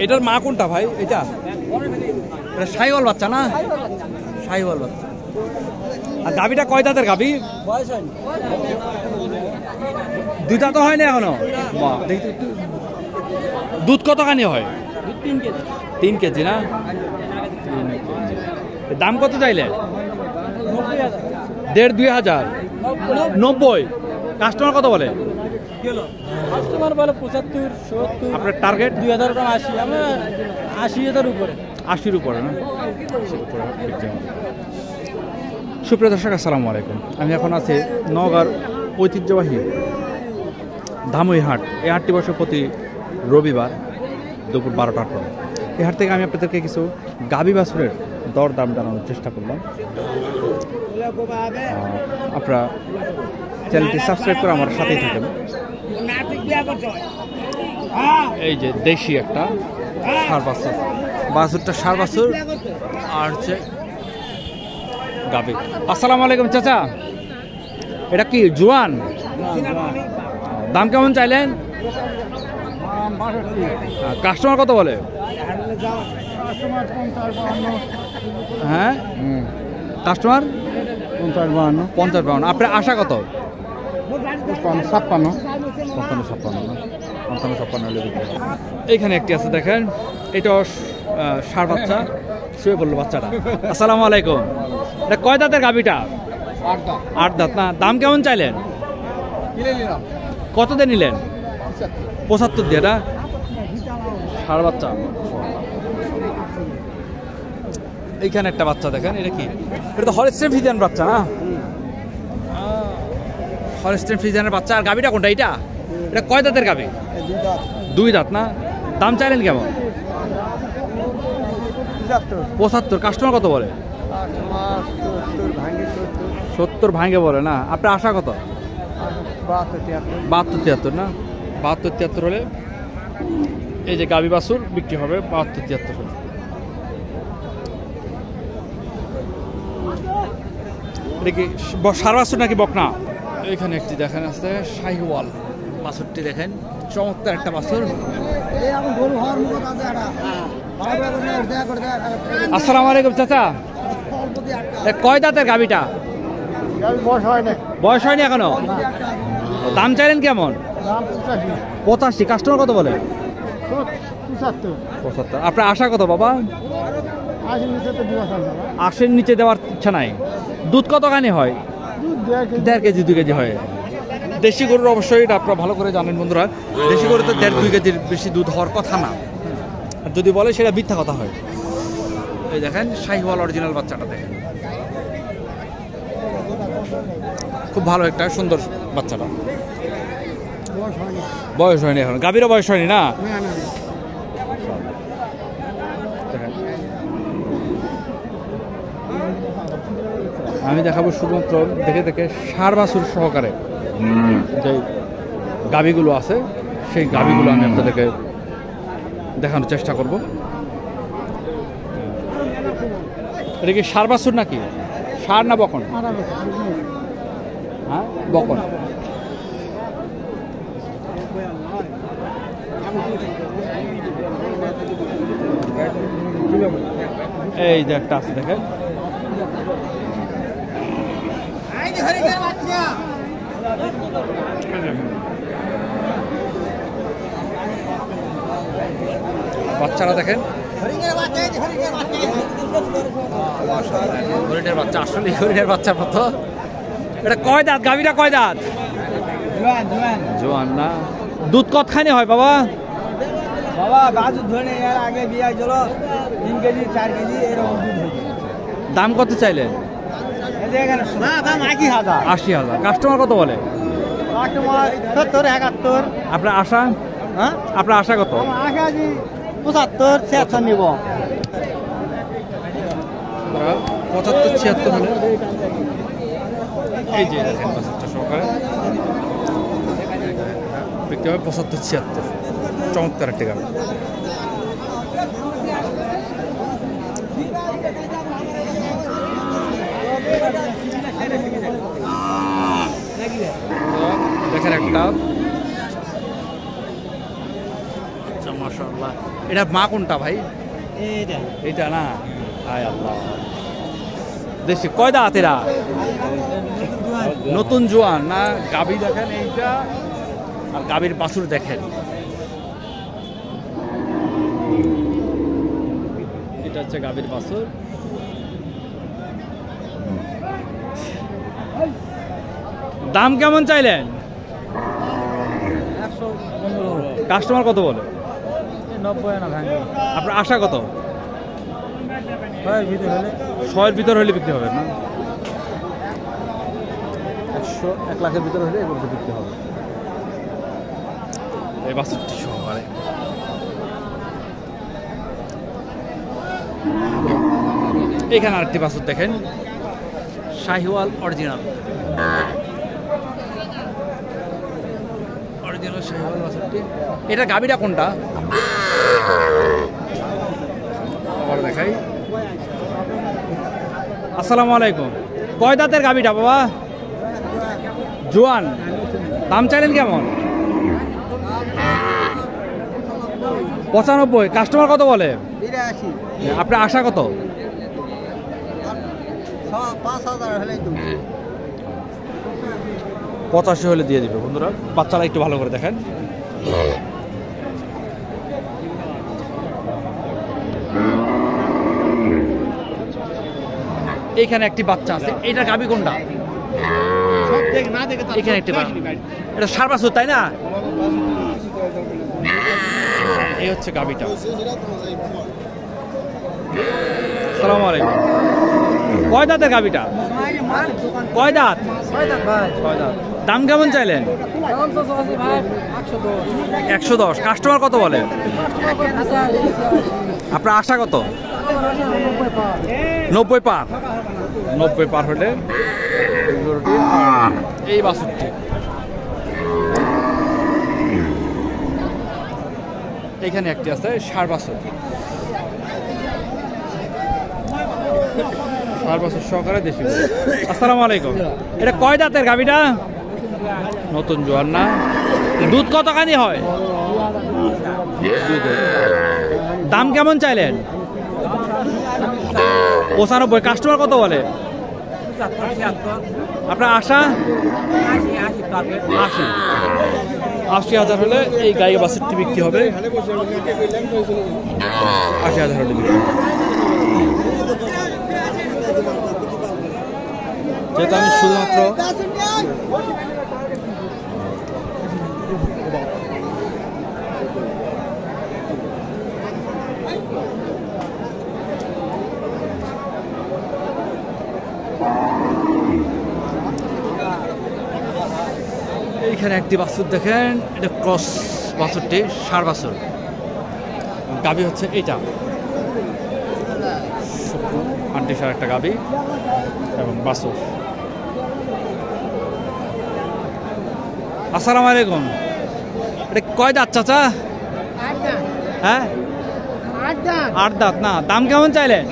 এটার মা কোনটা ভাই? এটা শাহিওয়াল বাচ্চা না? শাহিওয়াল বাচ্চা। আর গাভীটা কয় দাঁতের গাভী? দুইটা তো হয় না এখনো। দুধ কতখানি হয়? 3 কেজি না? দাম কত চাইলে? 1,500-2,000। 90। কাস্টমার কত বলে? কাস্টমার বলে 75-70। আপনার টার্গেট? 2,000 টাকা 80। আমরা 80,000 উপরে। 80-র উপরে না? সুপ্রিয় দর্শক, আসসালামু আলাইকুম। আমি এখন আছি নওগাঁর ঐতিহ্যবাহী ধামই হাট। এই হাটটি বসে প্রতি রবিবার দুপুর 12টার পরে। এই হাট থেকে আমি আপনাদেরকে কিছু গাভী বাছুরের দর দাম জানানোর চেষ্টা করলাম। আপনারা চ্যানেলটি সাবস্ক্রাইব করে আমার সাথেই থাকেন। এই যে দেশি একটা ষাঁড় বাছুর, বাছুরটা ষাঁড় বাছুর আর হচ্ছে গাভী। আসসালামু আলাইকুম চাচা, এটা কি জোয়ান? দাম কেমন চাইলেন? কাস্টমার কত বলে? হ্যাঁ, কাস্টমার 50-52। আপনার আশা কত? 55-56। এইখানে একটি আছে দেখেন, এটাও ষাঁড় বাচ্চা, শুয়ে পড়লো বাচ্চাটা। আসসালামু আলাইকুম, এটা কয় দাঁতের গাভীটা? 8 দাঁত না? দাম কেমন চাইলেন? কত দিয়ে নিলেন? 75 দিয়ে। এটা ষাঁড় বাচ্চা। এইখানে একটা বাচ্চা দেখেন, এটা কি? এটা তো হলস্টেইন ফ্রিজিয়ান বাচ্চা না? হলস্টেইন ফ্রিজিয়ানের বাচ্চা। আর গাভীটা কোনটা? এটা এটা কয় দাঁতের গাভী? 2 দাঁত না? দাম চাইলেন কেমন? 75। কাস্টমার কত বলে? 70 ভাঙে বলে না? আপনার আশা কত? 72-73 না? 72-73 হলে এই যে গাভী বাছুর বিক্রি হবে 72-73 হলে। এটা কি ষাঁড় বাছুর নাকি বকনা? এইখানে একটি দেখেন আছে শাহিওয়াল বাছুরটি, দেখেন চমৎকার একটা বাছুর। আসসালামু আলাইকুম চাচা, কয় দাঁতের গাভীটা? বয়স হয়নি এখনো? দাম চাইলেন কেমন? 85। কাস্টমার কত বলে? 75। আপনার আশা কত বাবা? 80-র নিচে দেওয়ার ইচ্ছা নাই। দুধ কতখানি হয়? 1.5 কেজি 2 কেজি হয়। দেশি গরুর অবশ্যই এটা আপনারা ভালো করে জানেন বন্ধুরা, দেশি গরুতে 1.5-2 কেজির বেশি দুধ হওয়ার কথা না। আর যদি বলে সেটা মিথ্যা কথা হয়। এই দেখেন শাহিওয়াল অরিজিনাল বাচ্চাটা দেখেন, খুব ভালো একটা সুন্দর বাচ্চাটা। বয়স হয়নি এখন, গাভীরও বয়স হয়নি না? আমি দেখাবো শুধুমাত্র দেখে দেখে ষাঁড় বাছুর সহকারে যে গাভীগুলো আছে, সেই গাভীগুলো আমি আপনাদেরকে দেখানোর চেষ্টা করব। এটা কি ষাঁড় বাছুর নাকি? ষাঁড় না বকন? হ্যাঁ, বকন। এই যে একটা আছে দেখেন, বাচ্চারা দেখেন, হরিণের বাচ্চা, আসলে হরিণের বাচ্চার মতো। এটা কয় দাঁত গাভীটা? কয় দাঁত? জোয়ান না? দুধ কতখানি হয় বাবা? আগে বিয়ে হয়েছিল 3 কেজি 4 কেজি এরকম দুধ হয়েছে। দাম কত চাইলেন? 80,000। কাস্টমার কত বলে? 70-71। আপনার আশা? হ্যাঁ, আপনার আশা কত? আশা 75-76 নিব। 75-76 হলে এই যে দেখেন বাছুরটা সহকারে বিক্রি হবে 75-76। চমৎকার একটা গাভী। দেখেন একটা, মাশাআল্লাহ। এটা মা কোনটা ভাই? এইটা না, হায় আল্লাহ। দেশি কয় দাঁত এরা? নতুন জোয়ান না? গাভী দেখেন এইটা, আর গাভীর বাছুর দেখেন। এটা হচ্ছে গাভীর বাছুর। দাম কেমন চাইলেন? কাস্টমার কত বলে? 90 না ভাঙবে। আপনার আশা কত? 100-এর ভিতর হলে বিক্রি হবে না? 1 লাখের ভিতর হলে এগুলো বিক্রি হবে। এই বাছুরটি সহকারে এখানে আরেকটি বাছুর দেখেন, শাহিওয়াল অরিজিনাল। অরিজিনাল শাহিওয়াল বাছুরটি। এটা গাভীটা কোনটা? আবার দেখাই। আসসালামু আলাইকুম। কয় দাঁতের গাভীটা বাবা? জোয়ান। দাম চাইলেন কেমন? 95। কাস্টমার কত বলে? 82। আপনার আশা কত? 5000 হলেই তো। 85 হলে দিয়ে দিবে বন্ধুরা। বাচ্চারা একটু ভালো করে দেখেন। এইখানে একটি বাচ্চা আছে। এটা গাভী কোনটা? এখানে একটি বাচ্চা। এটা ষাঁড় বাছুর তাই না? এই হচ্ছে গাভীটা। আসসালামু আলাইকুম। কয় দাঁতের গাভীটা? কয় দাঁত? 6 দাঁত ভাই। 6 দাঁত। দাম কেমন চাইলেন? দাম তো আছে ভাই 110। 110। কাস্টমার কত বলে? আপনার আশা কত? 90 পার। 90 পার হলে এই বাছুরটি। এখানে একটি আছে ষাঁড় বাছুর। ষাঁড় বাছুর সহকারে দেশি। আসসালামু আলাইকুম। এটা কয় দাঁতের গাভীটা? নতুন জোয়ান না? দুধ কতখানি হয়? দাম কেমন চাইলেন? 95। কাস্টমার কত বলে? আপনার আশা? 80,000 হলে এই গাই বাছুরটি বিক্রি হবে। 80,000 হলে বিক্রি হবে। যেহেতু আমি শুধুমাত্র এইখানে একটি বাছুর দেখেন, এটা ক্রস বাছুরটি, ষাঁড় বাছুর। গাভী হচ্ছে এইটা, আন্টিসার একটা গাভী এবং বাছুর। আসসালামু আলাইকুম। এটা কয় দাঁত চাচা? 8 দাঁত। হ্যাঁ 8 দাঁত। 8 দাঁত না? দাম কেমন চাইলেন?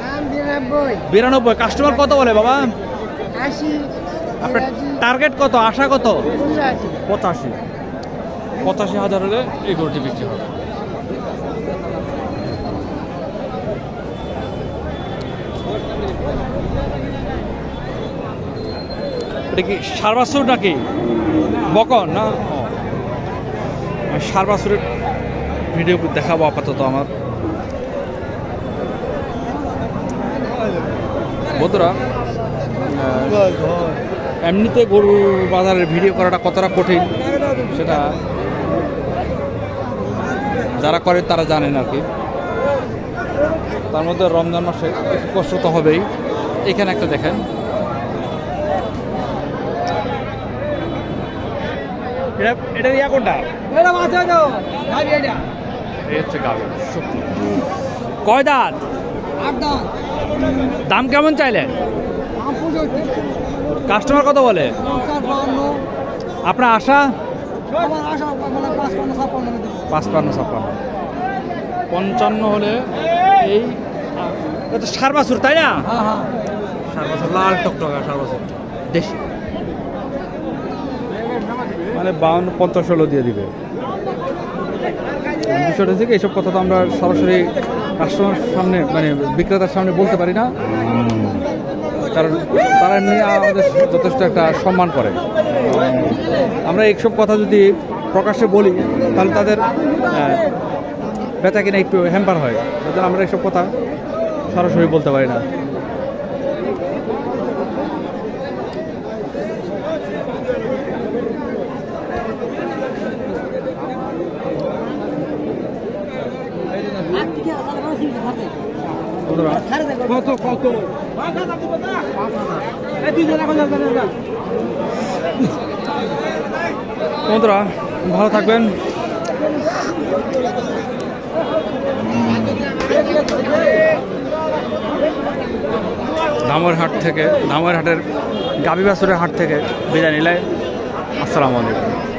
দাম 92। 92। কাস্টমার কত বলে বাবা? 80। আপনার টার্গেট কত? আশা কত? 85। 85,000 হলে এই গরুটি বিক্রি হবে। এটা কি ষাঁড় বাছুর নাকি বকন না? ষাঁড় বাছুরের ভিডিও দেখাবো আপাতত আমার বন্ধুরা। এমনিতে গরু বাজারের ভিডিও করাটা কতটা কঠিন সেটা যারা করে তারা জানেন আর কি। তার মধ্যে রমজান মাসে একটু কষ্ট তো হবেই। এখানে একটা দেখেন, এটা ইয়া কোনটা? এই হচ্ছে গাভী। কয় দাঁত? 8 দাঁত। দাম কেমন চাইলেন? কাস্টমার কত বলে? 55। আপনার আশা? আমার আশা মানে 55-56। 55-56। 55 হলে এই এটা সার বাছুর তাই না? হ্যাঁ হ্যাঁ সার বাছুর, লাল টকটকা সার বাছুর দেশি, মানে 52-50 দিয়ে দিবে। বিষয়টা হচ্ছে কি, এইসব কথা তো আমরা সরাসরি কাস্টমার সামনে মানে বিক্রেতার সামনে বলতে পারি না, কারণ তারা এমনি আমাদের যথেষ্ট একটা সম্মান করে। আমরা এইসব কথা যদি প্রকাশ্যে বলি তাহলে তাদের বেচা কিনা একটু হ্যাম্পার হয়, তাদের আমরা এইসব কথা সরাসরি বলতে পারি না। কত কত বন্ধুরা ভালো থাকবেন। ধামইরহাট থেকে, ধামইরহাটের গাবি বাছুরের হাট থেকে বিদায় নিলে। আসসালামু আলাইকুম।